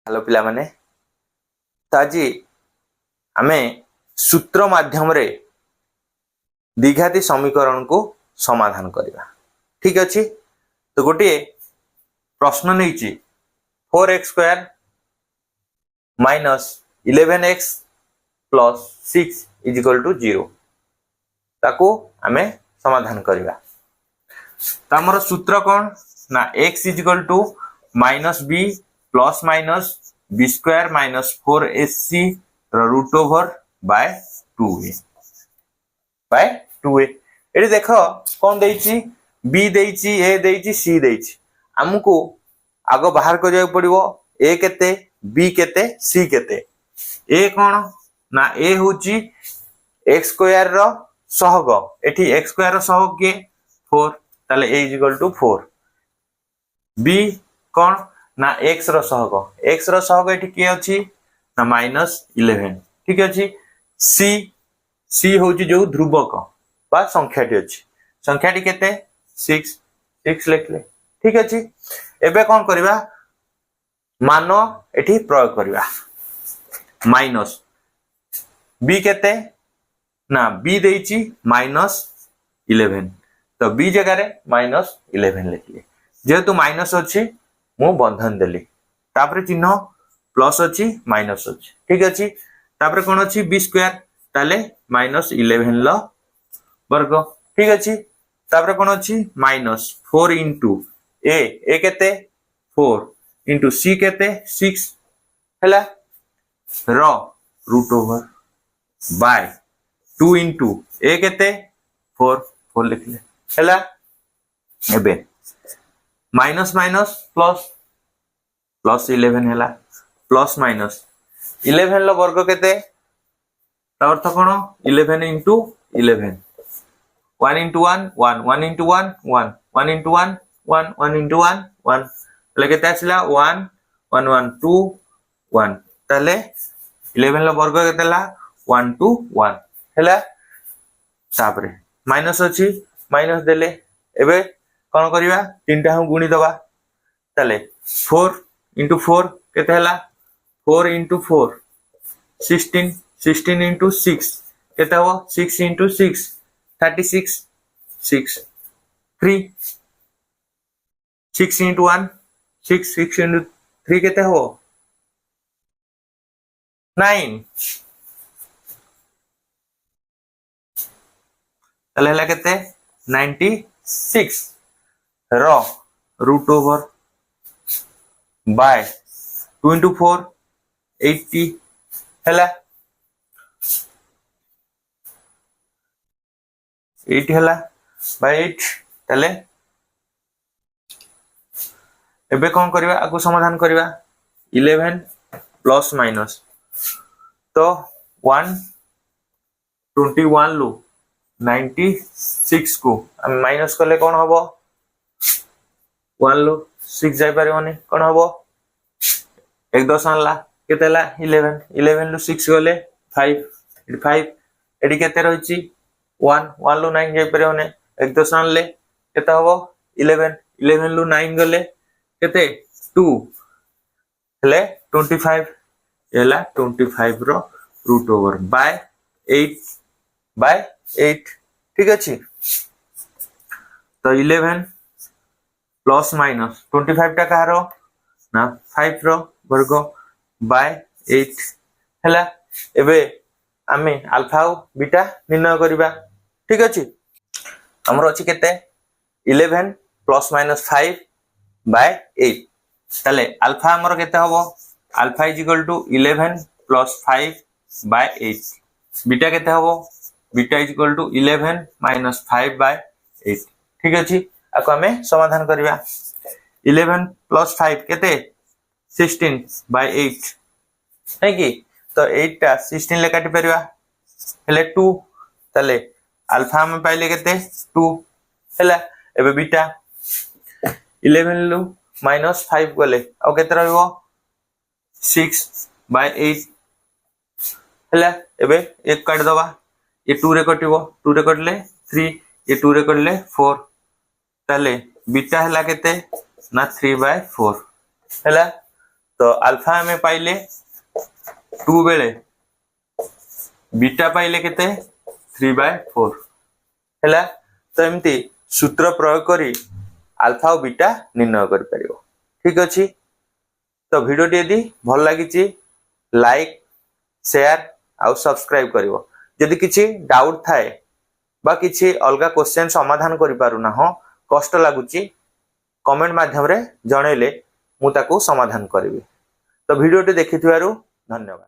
Hello पिला माने तो आज आमे सूत्र माध्यम रे द्विघाती समीकरण को समाधान करवा। ठीक अच्छे तो गोटे प्रश्न नहीं 4x² minus 11x plus 6 is equal to 0 ताको आमे समाधान करवा। तो आमर सूत्र कौन ना x is equal to minus b plus minus B square minus 4ac root over by 2a ये देख कौन देइछि b देइछि a देइछि c देइछि हमको आगो बाहर करिया पड़िबो a केते b केते c केते। a कौन ना a होची x स्क्वायर रो सहग एठी x स्क्वायर रो सहग के 4 ताले a is equal to 4। b कौन ना x रो सहग एठी के अछि ना -11। ठीक अछि। c होची जो ध्रुवक बा संख्याटी अछि संख्याटी केते 6 लिखले। ठीक अछि। एबे कोन करबा मान एठी प्रयोग करबा माइनस b केते ना b देइची -11 तो b जगह रे -11 लिखले। जेहेतु माइनस अछि मु बंधन देली तापर चिन्ह प्लस अछि माइनस अछि। ठीक अछि। तापर कोन अछि b स्क्वायर ताले -11 ल वर्ग। ठीक अछि। तापर कोन अछि -4 इनटू a केते 4 इनटू c केते 6 हैला र root over by 2 into a केते 4 लिखले हैला। एबे माइनस माइनस प्लस प्लस 11 हैला प्लस माइनस 11 लो वर्ग केते अर्थ कोन 11 into 11 1 into 1 1 1 into 1 1 1 into 1 1 1 into 1 1 तले केते आसिला 1 1 1 2 1 तले 11 लो वर्ग केतेला 1 2 1 हैला। तापरे माइनस अछि माइनस देले एबे कोन करिवा तीनटा हम गुणी दबा तले 4 इनटू 4 केते हला 4 इनटू 4 16 16 इनटू 6 केते हो 6 इनटू 6 36 6 3 6 इनटू 1 6 6 इनटू 3 केते हो 9 तले हला केते 96 रो रूट ओवर बाय 2 into 4 80 हैला 8 हैला बाय 8 तले एबे कोन करबा आगु समाधान करबा 11 प्लस माइनस तो 121 लो 96 को हम माइनस करले कोन हबो 1 लो 6 जाय परबोनी कोन हबो एक दस आनला केतेला 11 11 लो 6 गले 5 5 एडी केते रहिची 1 1 लो 9 जाय परबोनी एक दस आनले केते हबो 11 11 लो 9 गले केते 2 हेले 25 एला 25 रो रूट ओवर बाय 8 ठीक अछि। तो 11 प्लस माइनस 25 टा कहारो ना 5 रो वर्ग बाय 8 हैला। एबे आमे अल्फा और बीटा निर्णय करिबा। ठीक अछि। हमर अछि केते 11 प्लस माइनस 5 बाय 8 तले अल्फा हमर केते हबो alpha is equal to 11 plus 5 by 8 beta केते हबो beta is equal to 11 minus 5 by 8। ठीक अछि। आको हमें समाधान करिबा 11 प्लस 5 केते 16 बाय 8 है कि तो 8 टा 16 ले काटी परिबा हेले 2 तले अल्फा में पाइले केते 2 हैला। एबे बीटा 11 लो माइनस 5 गले आ केते रहइबो 6 बाय 8 हैला। एबे 1 काट दबा ये 2 रे कटिबो 2 रे कटले 3 ये 2 रे कटले 4 तले बीटा हैला केते ना 3 बाय 4 हैला। तो अल्फा आम पाइले 2 बेले बीटा पाइले केते 3/4 हैला। तो एमती सूत्र प्रयोग करी अल्फा और बीटा निर्णय कर परियो। ठीक अछि। तो वीडियो टी यदि भल लागिची लाइक शेयर आउ सब्सक्राइब करिवो। जदि किछि डाउट थाए बा किछि अलगा क्वेश्चन समाधान करि पारु ना हो कष्ट लागुची कमेंट माध्यम रे जणैले मु ताकू समाधान करिवि। तो वीडियो टी देखिथिबारु धन्यवाद।